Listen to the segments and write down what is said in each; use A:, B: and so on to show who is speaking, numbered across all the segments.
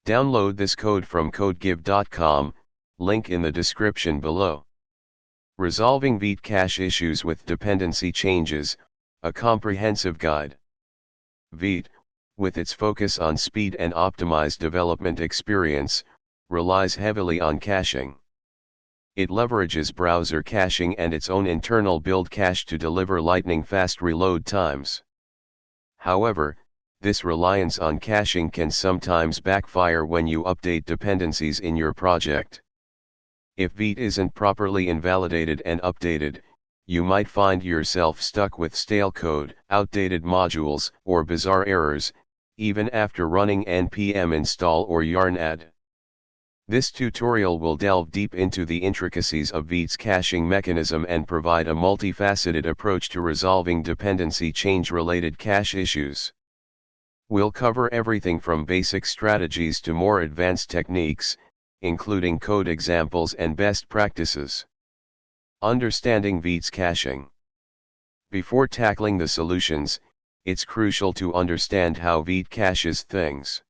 A: Download this code from codegive.com, link in the description below. Resolving Vite cache issues with dependency changes, a comprehensive guide. Vite, with its focus on speed and optimized development experience, relies heavily on caching. It leverages browser caching and its own internal build cache to deliver lightning-fast reload times. However, this reliance on caching can sometimes backfire when you update dependencies in your project. If Vite isn't properly invalidated and updated, you might find yourself stuck with stale code, outdated modules, or bizarre errors, even after running npm install or yarn add. This tutorial will delve deep into the intricacies of Vite's caching mechanism and provide a multifaceted approach to resolving dependency change-related cache issues. We'll cover everything from basic strategies to more advanced techniques, including code examples and best practices. Understanding Vite's caching. Before tackling the solutions, it's crucial to understand how Vite caches things.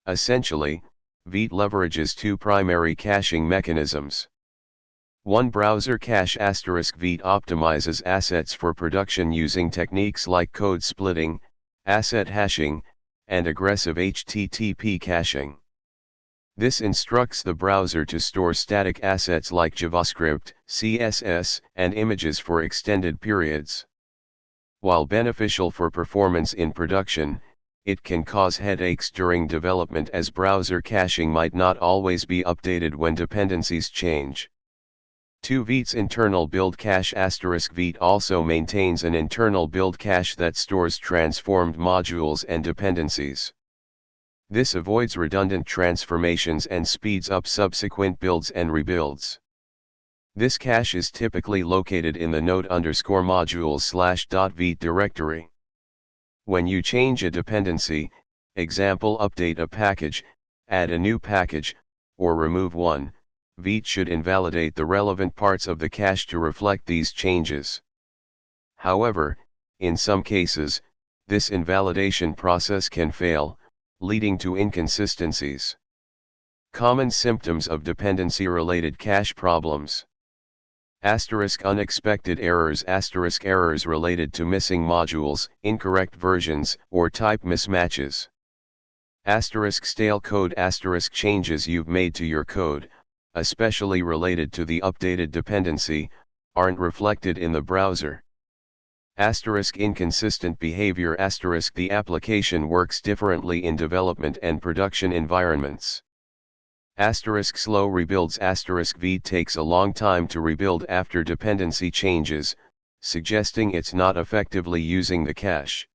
A: Essentially, Vite leverages two primary caching mechanisms. One, browser cache. Vite optimizes assets for production using techniques like code splitting, asset hashing, and aggressive HTTP caching. This instructs the browser to store static assets like JavaScript, CSS, and images for extended periods. While beneficial for performance in production, it can cause headaches during development as browser caching might not always be updated when dependencies change. 2. Vite's internal build cache. Vite also maintains an internal build cache that stores transformed modules and dependencies. This avoids redundant transformations and speeds up subsequent builds and rebuilds. This cache is typically located in the node_modules/.vite directory. When you change a dependency, example update a package, add a new package, or remove one, Vite should invalidate the relevant parts of the cache to reflect these changes. However, in some cases, this invalidation process can fail, leading to inconsistencies. Common symptoms of dependency-related cache problems. Unexpected errors. Errors related to missing modules, incorrect versions, or type mismatches. Stale code. Changes you've made to your code, especially related to the updated dependency, aren't reflected in the browser. Inconsistent behavior. The application works differently in development and production environments. Slow rebuilds. Vite takes a long time to rebuild after dependency changes, suggesting it's not effectively using the cache.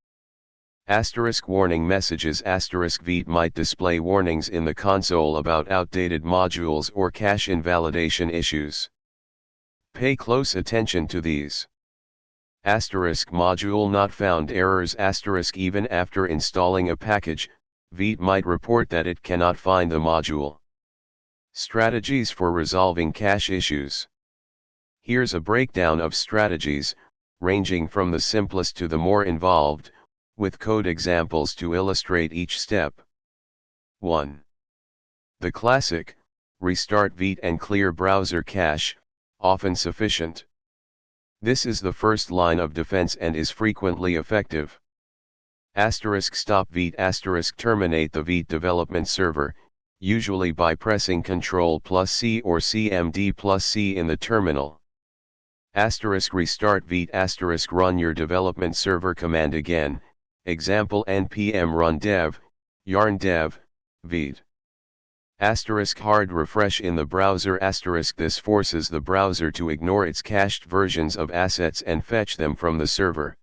A: Warning messages. Vite might display warnings in the console about outdated modules or cache invalidation issues. Pay close attention to these. Module not found errors. Even after installing a package, Vite might report that it cannot find the module. Strategies for resolving cache issues. Here's a breakdown of strategies, ranging from the simplest to the more involved, with code examples to illustrate each step. 1. The classic, restart Vite and clear browser cache, often sufficient. This is the first line of defense and is frequently effective. Stop Vite. Terminate the Vite development server, usually by pressing Ctrl+C or Cmd+C in the terminal. Restart Vite. Run your development server command again, example npm run dev, yarn dev, Vite. Hard refresh in the browser. This forces the browser to ignore its cached versions of assets and fetch them from the server.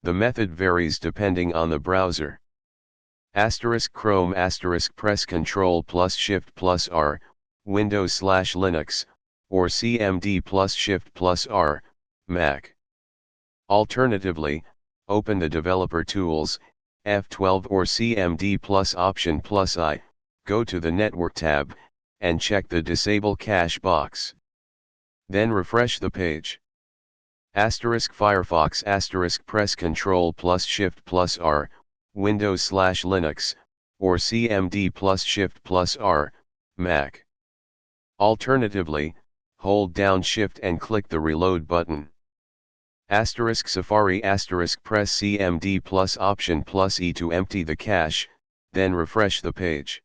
A: The method varies depending on the browser. Chrome. Press Ctrl+Shift+R, Windows/Linux, or Cmd+Shift+R, Mac. Alternatively, open the Developer Tools, F12 or Cmd+Option+I, go to the Network tab, and check the Disable Cache box. Then refresh the page. Firefox. Press Ctrl+Shift+R, Windows/Linux, or CMD plus Shift plus R, Mac. Alternatively, hold down Shift and click the Reload button. Safari press CMD plus Option plus E to empty the cache, then refresh the page.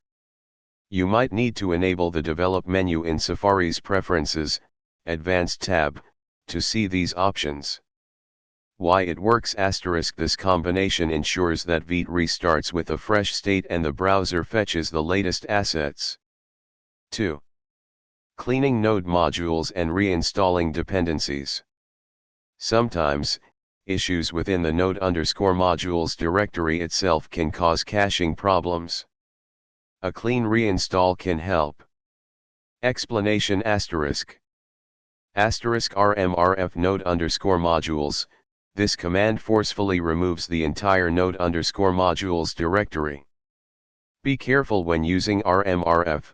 A: You might need to enable the Develop menu in Safari's Preferences, Advanced tab, to see these options. Why it works *. This combination ensures that Vite restarts with a fresh state and the browser fetches the latest assets. 2. Cleaning node modules and reinstalling dependencies. Sometimes, issues within the node_modules directory itself can cause caching problems. A clean reinstall can help. Explanation *. *rmrf node_modules, this command forcefully removes the entire node_modules directory. Be careful when using rmrf,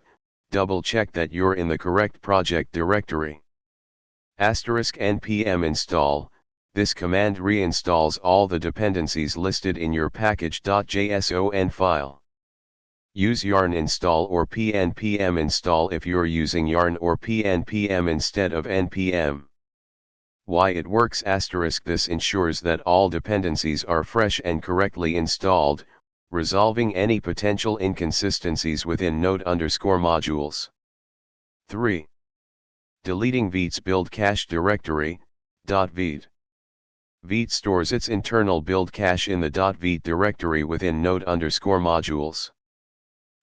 A: double check that you're in the correct project directory. *npm install, this command reinstalls all the dependencies listed in your package.json file. Use yarn install or pnpm install if you're using yarn or pnpm instead of npm. Why it works *. This ensures that all dependencies are fresh and correctly installed, resolving any potential inconsistencies within node_modules. 3. Deleting Vite's build cache directory, .vite. Vite stores its internal build cache in the .vite directory within node_modules.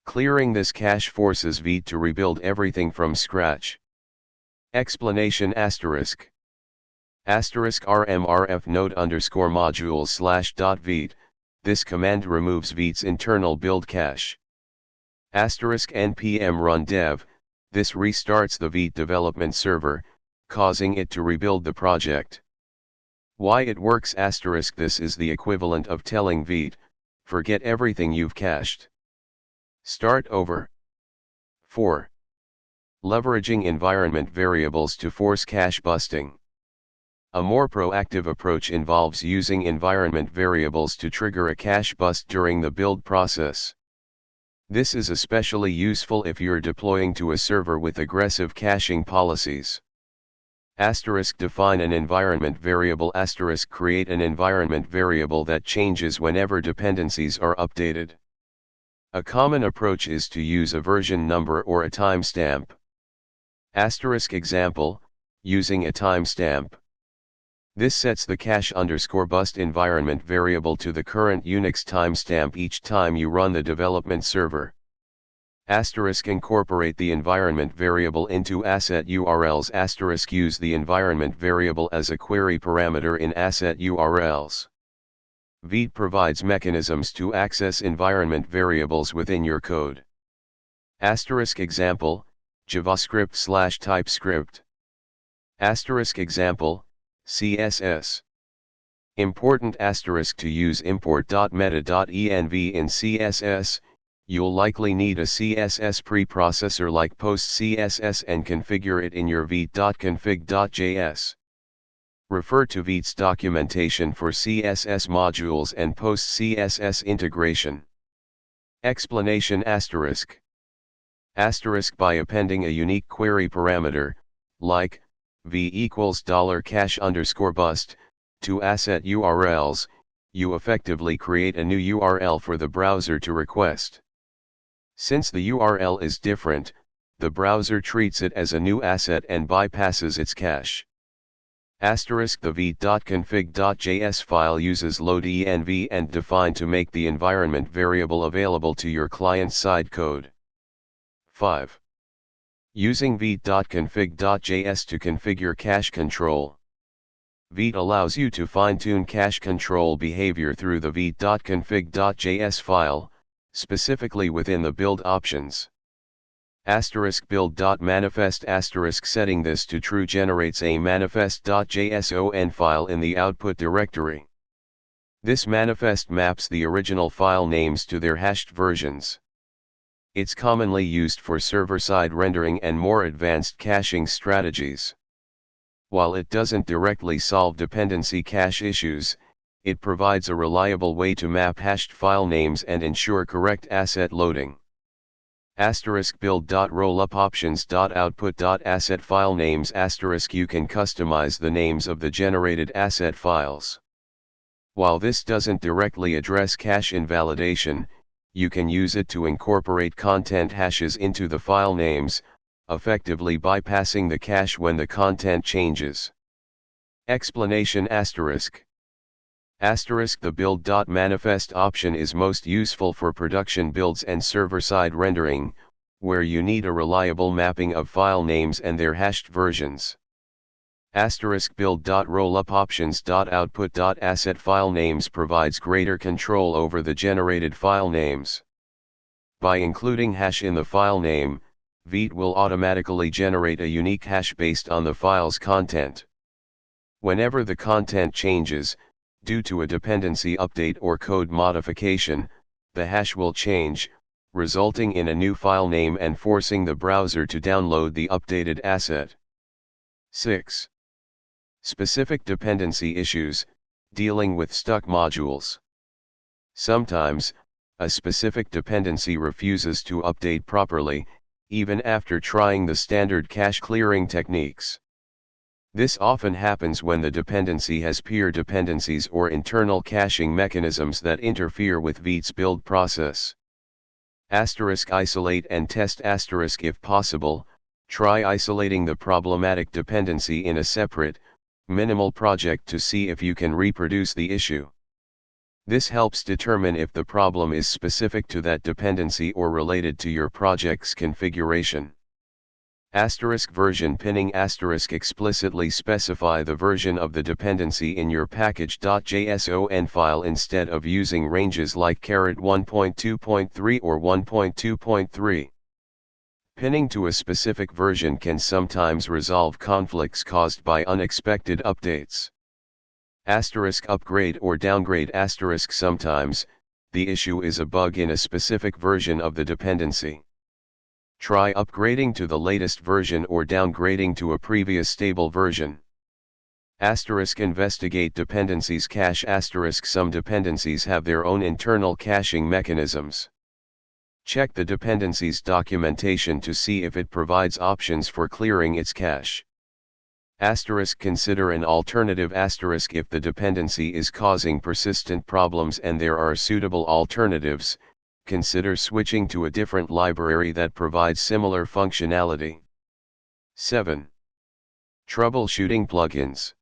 A: Clearing this cache forces Vite to rebuild everything from scratch. Explanation *. *rmrf node_modules/.vite, this command removes Vite's internal build cache. *npm run dev, this restarts the Vite development server, causing it to rebuild the project. Why it works *. This is the equivalent of telling Vite, forget everything you've cached. Start over. 4. Leveraging environment variables to force cache busting. A more proactive approach involves using environment variables to trigger a cache bust during the build process. This is especially useful if you're deploying to a server with aggressive caching policies. Define an environment variable. Create an environment variable that changes whenever dependencies are updated. A common approach is to use a version number or a timestamp. Example, using a timestamp. This sets the cache_bust environment variable to the current Unix timestamp each time you run the development server. Incorporate the environment variable into asset URLs. Use the environment variable as a query parameter in asset URLs. Vite provides mechanisms to access environment variables within your code. Example, JavaScript/TypeScript. Example, CSS. Important to use import.meta.env in CSS, you'll likely need a CSS preprocessor like PostCSS and configure it in your vite.config.js. Refer to Vite's documentation for CSS modules and PostCSS integration. Explanation *. By appending a unique query parameter, like v equals $cache_bust, to asset URLs, you effectively create a new URL for the browser to request. Since the URL is different, the browser treats it as a new asset and bypasses its cache. The vite.config.js file uses loadenv and define to make the environment variable available to your client-side code. 5. Using vite.config.js to configure cache control. Vite allows you to fine-tune cache control behavior through the vite.config.js file, specifically within the build options. Build.manifest setting this to true generates a manifest.json file in the output directory. This manifest maps the original file names to their hashed versions. It's commonly used for server-side rendering and more advanced caching strategies. While it doesn't directly solve dependency cache issues, It provides a reliable way to map hashed file names and ensure correct asset loading. *build.rollup-options.output.asset file names * You can customize the names of the generated asset files. While this doesn't directly address cache invalidation, you can use it to incorporate content hashes into the file names, effectively bypassing the cache when the content changes. Explanation ****The build.manifest option is most useful for production builds and server-side rendering, where you need a reliable mapping of file names and their hashed versions. ***build.rollup-options.output.asset file names provides greater control over the generated file names. By including hash in the file name, Vite will automatically generate a unique hash based on the file's content. Whenever the content changes, due to a dependency update or code modification, the hash will change, resulting in a new file name and forcing the browser to download the updated asset. 6. Specific dependency issues, dealing with stuck modules. Sometimes, a specific dependency refuses to update properly, even after trying the standard cache clearing techniques. This often happens when the dependency has peer dependencies or internal caching mechanisms that interfere with Vite's build process. *isolate and test *. If possible, try isolating the problematic dependency in a separate, minimal project to see if you can reproduce the issue. This helps determine if the problem is specific to that dependency or related to your project's configuration. *version pinning * explicitly specify the version of the dependency in your package.json file instead of using ranges like *1.2.3 or 1.2.3. Pinning to a specific version can sometimes resolve conflicts caused by unexpected updates. *upgrade or downgrade * sometimes, the issue is a bug in a specific version of the dependency. Try upgrading to the latest version or downgrading to a previous stable version. Investigate dependencies cache * Some dependencies have their own internal caching mechanisms. Check the dependencies documentation to see if it provides options for clearing its cache. Consider an alternative * If the dependency is causing persistent problems and there are suitable alternatives, consider switching to a different library that provides similar functionality. 7. Troubleshooting plugins.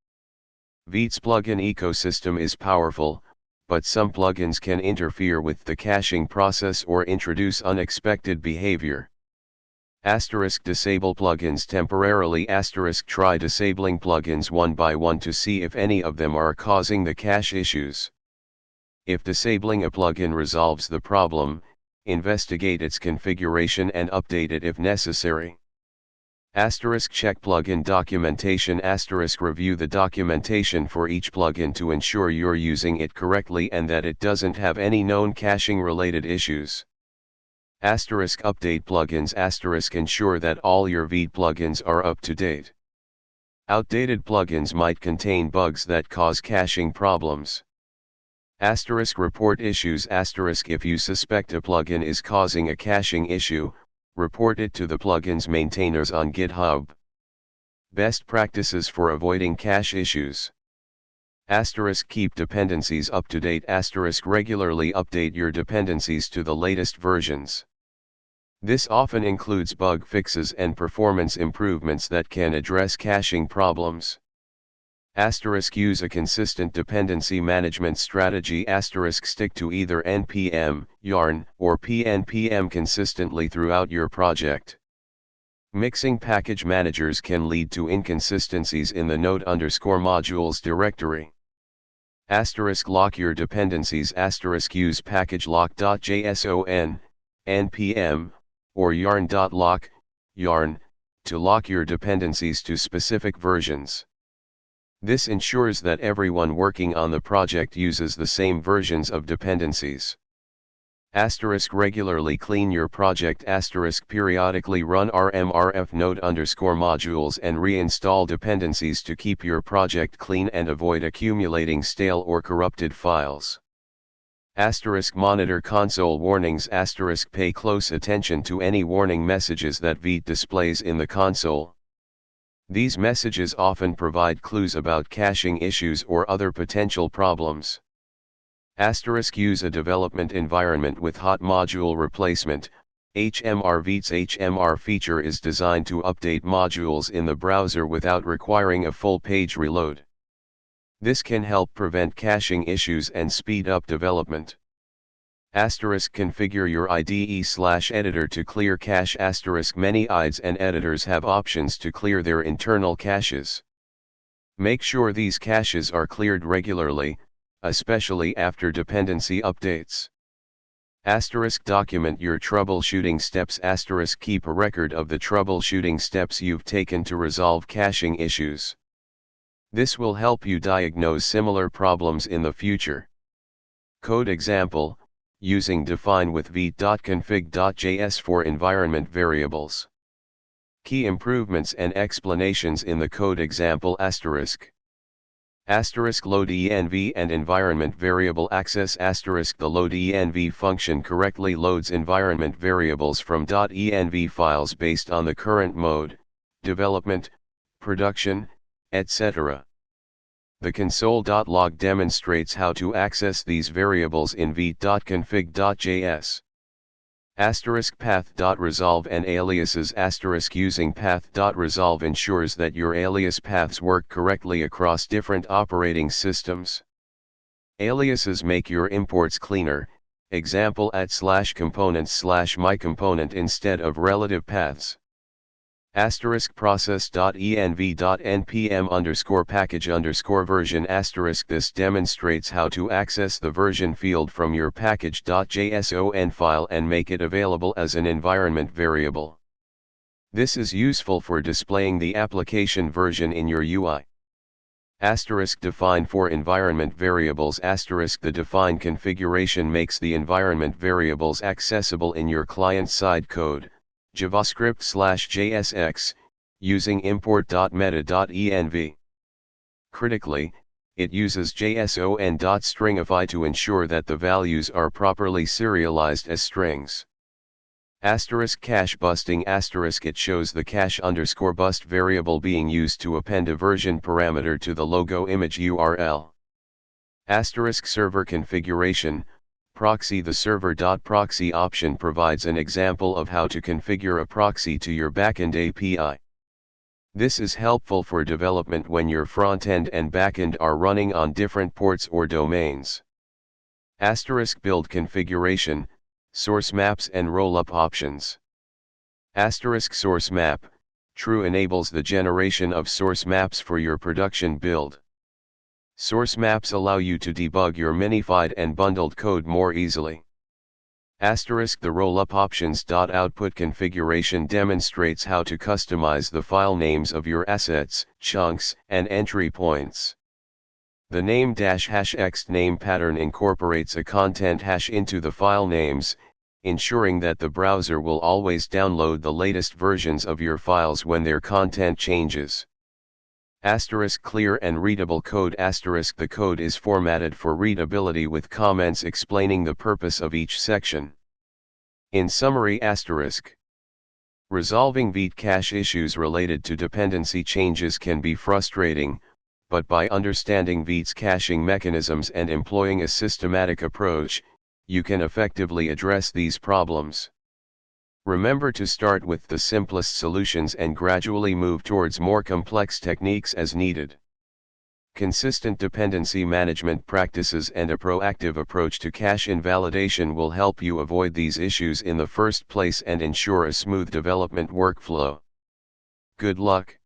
A: Vite's plugin ecosystem is powerful, but some plugins can interfere with the caching process or introduce unexpected behavior. Disable plugins temporarily. Try disabling plugins one by one to see if any of them are causing the cache issues. If disabling a plugin resolves the problem, investigate its configuration and update it if necessary. Check plugin documentation. Review the documentation for each plugin to ensure you're using it correctly and that it doesn't have any known caching related issues. Update plugins. Ensure that all your Vite plugins are up to date. Outdated plugins might contain bugs that cause caching problems. Report issues. If you suspect a plugin is causing a caching issue, report it to the plugin's maintainers on GitHub. Best practices for avoiding cache issues. Keep dependencies up to date. Regularly update your dependencies to the latest versions. This often includes bug fixes and performance improvements that can address caching problems. Use a consistent dependency management strategy. Stick to either npm, yarn, or pnpm consistently throughout your project. Mixing package managers can lead to inconsistencies in the node_modules directory. Lock your dependencies. Use packagelock.json, npm, or yarn.lock, yarn, to lock your dependencies to specific versions. This ensures that everyone working on the project uses the same versions of dependencies. Regularly clean your project. Periodically run rmrf node_modules and reinstall dependencies to keep your project clean and avoid accumulating stale or corrupted files. Monitor console warnings. Pay close attention to any warning messages that Vite displays in the console. These messages often provide clues about caching issues or other potential problems. Use a development environment with hot module replacement. HMR Vite's HMR feature is designed to update modules in the browser without requiring a full page reload. This can help prevent caching issues and speed up development. Configure your IDE/editor to clear cache. Many IDEs and editors have options to clear their internal caches. Make sure these caches are cleared regularly, especially after dependency updates. Document your troubleshooting steps. Keep a record of the troubleshooting steps you've taken to resolve caching issues. This will help you diagnose similar problems in the future. Code example, using define with vite.config.js for environment variables. Key improvements and explanations in the code example. Load env and environment variable access. The load env function correctly loads environment variables from .env files based on the current mode, development, production, etc. The console.log demonstrates how to access these variables in vite.config.js. Path.resolve and aliases. Using path.resolve ensures that your alias paths work correctly across different operating systems. Aliases make your imports cleaner, example at /components/mycomponent instead of relative paths. Process.env.npm_package_version. This demonstrates how to access the version field from your package.json file and make it available as an environment variable. This is useful for displaying the application version in your UI. Define for environment variables. The define configuration makes the environment variables accessible in your client-side code, JavaScript/JSX, using import.meta.env. Critically, it uses JSON.stringify to ensure that the values are properly serialized as strings. Cache busting. It shows the cache_bust variable being used to append a version parameter to the logo image URL. Server configuration. Proxy. The server.proxy option provides an example of how to configure a proxy to your backend API. This is helpful for development when your frontend and backend are running on different ports or domains. Build configuration, source maps and rollup options. Source map, true, enables the generation of source maps for your production build. Source maps allow you to debug your minified and bundled code more easily. The rollup options.output configuration demonstrates how to customize the file names of your assets, chunks, and entry points. The name-*x name pattern incorporates a content hash into the file names, ensuring that the browser will always download the latest versions of your files when their content changes. Clear and readable code. The code is formatted for readability with comments explaining the purpose of each section. In summary, resolving Vite cache issues related to dependency changes can be frustrating, but by understanding Vite's caching mechanisms and employing a systematic approach, you can effectively address these problems. Remember to start with the simplest solutions and gradually move towards more complex techniques as needed. Consistent dependency management practices and a proactive approach to cache invalidation will help you avoid these issues in the first place and ensure a smooth development workflow. Good luck.